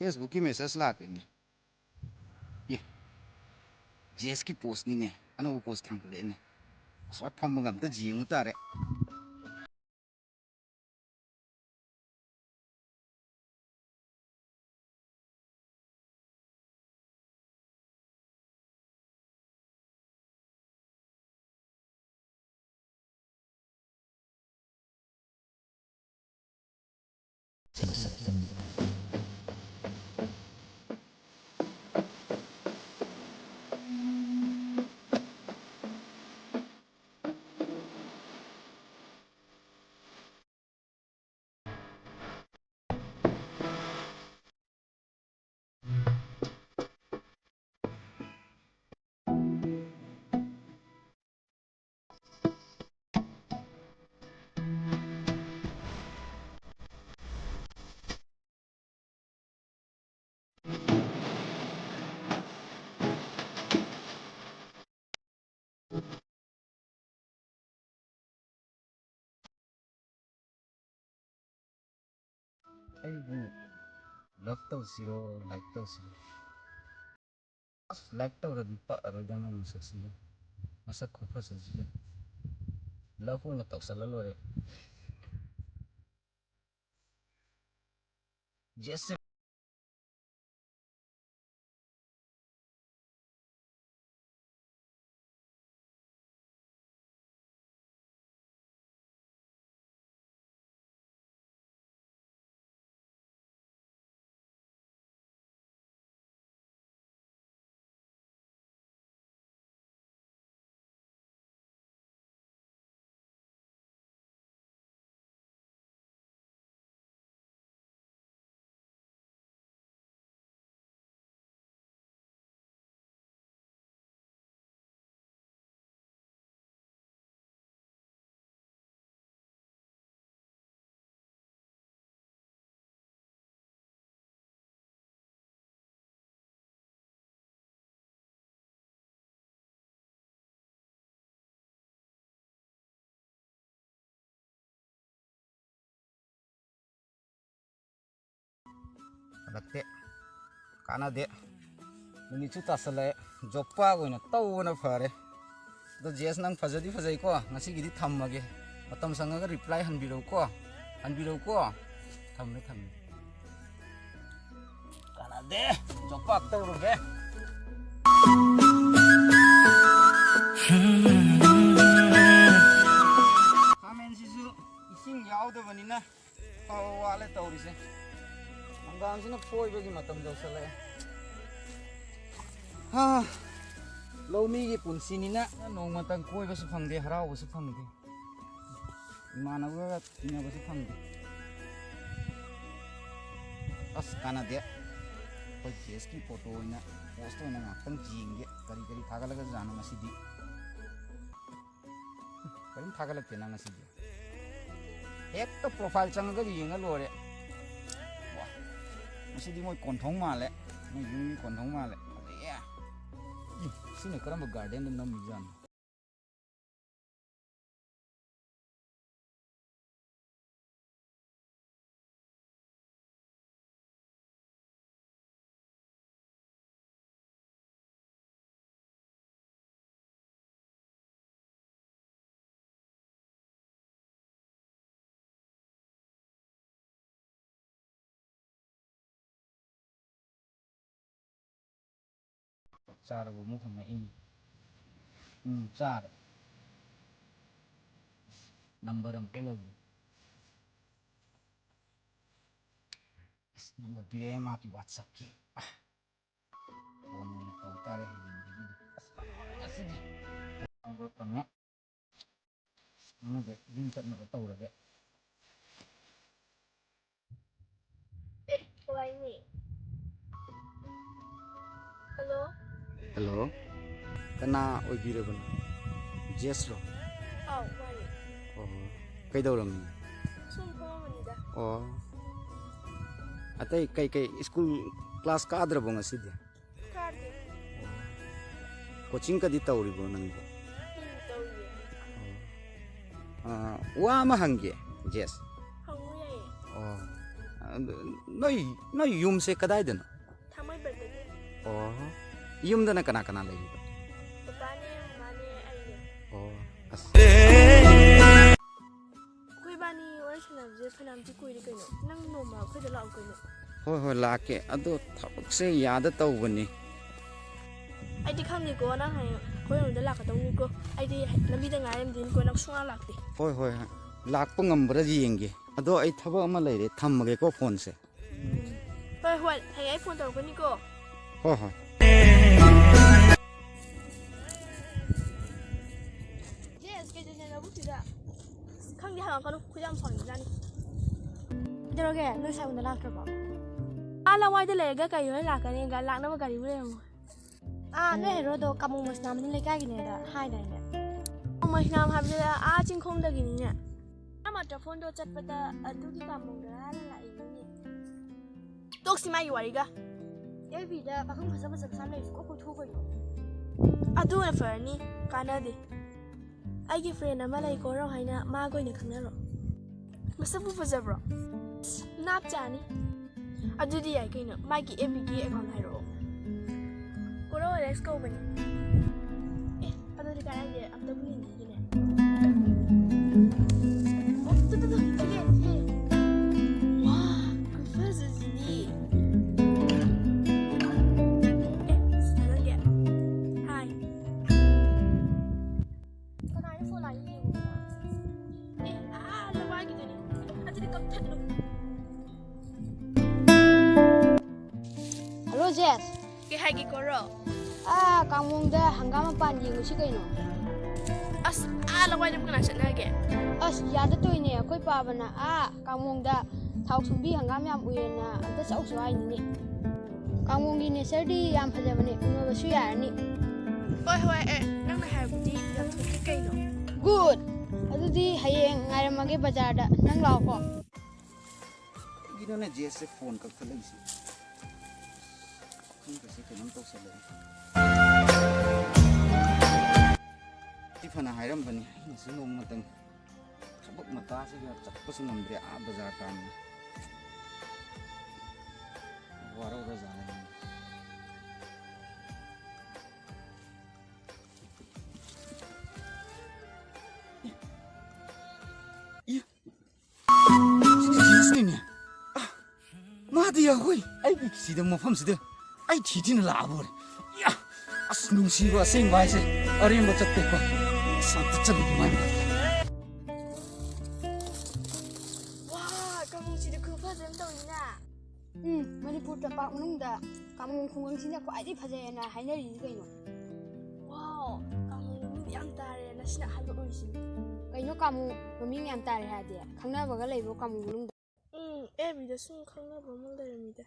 Facebook की message लाकेंगे ये जेस की पोस्ट नहीं है अना वो पोस्ट थंग लेने स्वाट फम गम तो जीव तारे love to zero like to zero like to red pa ro dana masak sila masak ko pa sa sila love ko na to sa lalo yes Adakte kana de ni chu tasale joppa goina tawna fare do jes nang fajadi fajai ko ngasi gidi thammage matam sangaga reply hanbiro ko thamme kana de joppa tawruge kamen sisu ising yaudabani wale tawrise Hanggang poy bagi matam jauh selai. Lomi ki pun sini nak nong matang koi basu phang de harau basu phang de. Mana gua ina basu phang de. As kana de. Koi jes ki foto ina post ina ngapang jing de kari thaga laga jana masidi. Kari thaga lag pena masidi. Ek to profile chang ga yinga lore. Masih mau kontong male, mau yui kontong male. Ya, sini kerana garden dan mijan. Cara gue mau sama ini, cara number yang kelo, nomor dia mati WhatsApp ki, phone kau tarik ini, asal nomor tengah, dek, link nak tahu dah dek. Ini. Halo. Hello, kena oi bana, Jess lo. Oh, mani. Oh, kay daw lang. Sumpah manida. Oh, atay kay school class ka adra bang asid. Kardi. Coaching ka di tauri bo nang. Tahu ye. Wa mahangge, Jess. Hangu ye. Oh, Noi yum se kadai dana. ꯊꯥꯡꯃꯩꯕꯟꯗꯒꯤ Oh. Yum dana kana kana lai. ꯄꯄꯥꯅꯦ ꯃꯃꯥꯅꯦ ꯑꯩꯅꯦ Oh. As. ꯑꯩꯈꯣꯏ ꯏꯕꯥꯅꯤ ꯋꯥꯔꯤ ꯁꯥꯟꯅꯕꯁꯦ ꯐꯅꯌꯥꯝꯗꯤ ꯀꯨꯏꯔꯦ ꯀꯩꯅꯣ ꯅꯪ ꯅꯣꯡꯃ ꯑꯩꯈꯣꯏꯗ ꯂꯥꯛꯑꯣ ꯀꯩꯅꯣ Hoi hoi lake. Ado thapakse yada tawbani. ꯑꯩꯗꯤ ꯈꯪꯗꯦꯀꯣ ꯅꯪ ꯍꯌꯦꯡ ꯑꯩꯈꯣꯏꯔꯣꯝꯗ ꯂꯥꯛꯀꯗꯧꯅꯤꯀꯣ ꯑꯩꯗꯤ ꯂꯝꯕꯤꯗ ꯉꯥꯏꯔꯝꯗꯣꯏꯅꯤꯀꯣ ꯅꯪ ꯁꯨꯡꯂꯥꯛ ꯂꯥꯛꯇꯦ Hoi hoi. Lakpa ngambra yenge. Ado ai thaba ama laire thammage ko phone se. ꯍꯣꯏ ꯍꯣꯏ ꯍꯌꯦꯡ ꯑꯩ ꯐꯣꯟ ꯇꯧꯔꯛꯀꯅꯤꯀꯣ Hoi hoi. ꯖꯦꯁ ꯀꯩꯗꯧꯅꯦ ꯂꯧꯕꯨꯛꯁꯤꯗ ꯈꯪꯗꯦ ꯍꯪꯉꯛꯀꯅꯨ ꯈꯨꯠ ꯌꯥꯝ ꯁꯥꯎꯅꯤꯡꯖꯥꯅꯤ ꯀꯩꯗꯧꯔꯒꯦ ꯅꯣꯏ ꯁꯥꯏꯕꯨꯟꯗ ꯂꯥꯛꯇ꯭ꯔꯕꯣ ꯂꯋꯥꯏꯗ ꯂꯩꯔꯒ ꯀꯩ ꯍꯣꯏ ꯂꯥꯛꯀꯅꯤ ꯂꯥꯛꯅꯕ ꯒꯥꯔꯤꯕꯨ ꯂꯩꯔꯝꯃꯣꯏ ꯅꯣꯏ ꯍꯦꯔꯣꯗꯣ ꯀꯥꯃꯣ ꯃꯁꯅꯥꯝꯅꯤ ꯂꯩꯀꯥꯏꯒꯤꯅꯦꯗ ꯍꯥꯏꯗꯥꯏꯅꯦ ꯃꯩꯁꯅꯥꯝ ꯍꯥꯏꯕꯗ ꯆꯤꯡꯈꯣꯡꯗꯒꯤꯅꯤꯅꯦ ꯅꯠꯇ꯭ꯔ ꯐꯣꯟꯗꯣ ꯆꯠꯄꯗ ꯑꯗꯨꯒꯤ ꯀꯥꯃꯣꯡꯗꯔꯥꯅ ꯂꯥꯛꯏꯅꯤꯅꯦ ꯇꯣꯛꯁꯤ ꯃꯥꯒꯤ ꯋꯥꯔꯤꯒ ꯑꯦꯜꯕꯤꯗ ꯄꯥꯈꯪ ꯐꯖ ꯐꯖꯕ ꯁꯥꯝ ꯂꯩꯔꯁꯨ ꯀꯣꯛ ꯀꯣꯏꯊꯣꯛꯀꯣꯏꯅꯣ ꯑꯗꯨꯅ ꯐꯔꯅꯤ ꯀꯥꯟꯅꯗꯦ ꯑꯩꯒꯤ ꯐ꯭ꯔꯦꯟ ꯑꯃ ꯂꯩ ꯀꯣꯔꯧ ꯍꯥꯏꯅ ꯃꯥꯒ ꯑꯣꯏꯅ ꯈꯪꯅꯔꯣ ꯃꯁꯛꯄꯨ ꯐꯖꯕ꯭ꯔꯣ ꯅꯥꯞ ꯆꯥꯅꯤ ꯑꯗꯨꯗꯤ ꯌꯥꯏ ꯀꯩꯅꯣ ꯃꯥꯒꯤ FBꯒꯤ ꯑꯦꯀꯥꯎꯟ ꯍꯥꯏꯔꯛꯑꯣ ꯀꯣꯔꯧ ꯑꯦꯂꯦꯛꯁ ꯀꯧꯕꯅꯤ ꯑꯗꯨꯗꯤ ꯀꯥꯟꯅꯗꯦ ꯑꯝꯇꯕꯨ ꯌꯦꯡꯕꯤꯒꯦꯅꯦ ꯋꯥ ꯈꯨꯐꯖꯁꯤꯗꯤ ꯍꯥꯏ ꯀꯅꯥꯏꯅ ꯐꯣꯟ ꯂꯥꯛꯏ ꯌꯦꯡꯉꯨꯗꯅ ꯂꯋꯥꯏꯒꯤꯗꯨꯅꯤ ꯑꯗꯨꯗꯤ ꯀꯛꯊꯠꯂꯨ ꯍꯜꯂꯣ ꯖꯦꯁ ꯀꯩ ꯍꯥꯏꯒꯦ ꯀꯣꯔꯧ ꯀꯥꯃꯣꯡꯗ ꯍꯪꯒꯥꯝ ꯃꯄꯥꯟ ꯌꯦꯡꯉꯨꯁꯤ ꯀꯩꯅꯣ ꯑꯁ ꯂꯋꯥꯏꯗꯕꯨ ꯀꯅꯥ ꯆꯠꯅꯒꯦ ꯑꯁ ꯌꯥꯗꯇꯣꯏꯅꯦ ꯑꯩꯈꯣꯏ ꯄꯥꯕꯅ ꯀꯥꯃꯣꯡꯗ ꯊꯥꯎ ꯁꯨꯝꯕꯤ ꯍꯪꯒꯥꯝ ꯌꯥꯝ ꯎꯏꯌꯦꯅ ꯑꯝꯇ ꯆꯧꯁꯨ ꯍꯥꯏꯅꯤꯅꯦ ꯀꯥꯃꯣꯡꯒꯤ ꯅꯦꯆꯔꯗꯤ ꯌꯥꯝ ꯐꯖꯕꯅꯦ ꯎꯅꯕꯁꯨ ꯌꯥꯔꯅꯤ ꯍꯣꯏ ꯍꯣꯏ ꯅꯪꯅ ꯍꯥꯏꯕꯗꯤ ꯌꯥꯝ ꯊꯣꯛꯀꯦ ꯀꯩꯅꯣ ꯒꯨꯗ ꯑꯗꯨꯗꯤ ꯍꯌꯦꯡ ꯉꯥꯏꯔꯝꯃꯒꯦ ꯕꯖꯥꯔꯗ ꯅꯪ ꯂꯥꯛꯑꯣꯀꯣ Gino na Jesse phone ka thalai si. Kung kasi kanang to sa lai. Ti phana hairam bani na sinong matang. Sabak mata sa ga chakpa sa ngambre bazar kan. Waro ra jana ni. Sini. Madi ya hoy ai ki sida mafam sida ai thitin la bor ya asnung si ba sing bai se arim ba chatte ko sant chal mai 와 까몽치도 그 파전 떠있나 Manipur ꯇꯝꯄꯥꯛ ꯃꯅꯨꯡꯗ ꯀꯥꯃꯣꯡ ꯈꯨꯡꯒꯪꯁꯤꯅ ꯈ꯭ꯋꯥꯏꯗꯒꯤ ꯐꯖꯩꯑꯅ ꯍꯥꯏꯅꯔꯤꯁꯤ ꯀꯩꯅꯣ 와우 까몽 양 따래 나 신나 할로 오이신 ꯀꯩꯅꯣ ꯀꯥꯃꯣꯡ ꯃꯃꯤꯡ ꯌꯥꯝ ꯇꯥꯔꯦ ꯍꯥꯏꯔꯗꯤ ꯈꯪꯅꯕꯒ ꯂꯩꯕ꯭ꯔꯣ ꯀꯥꯃꯣꯡ ꯃꯅꯨꯡꯗ 애비다 순 강나 보면 되랍니다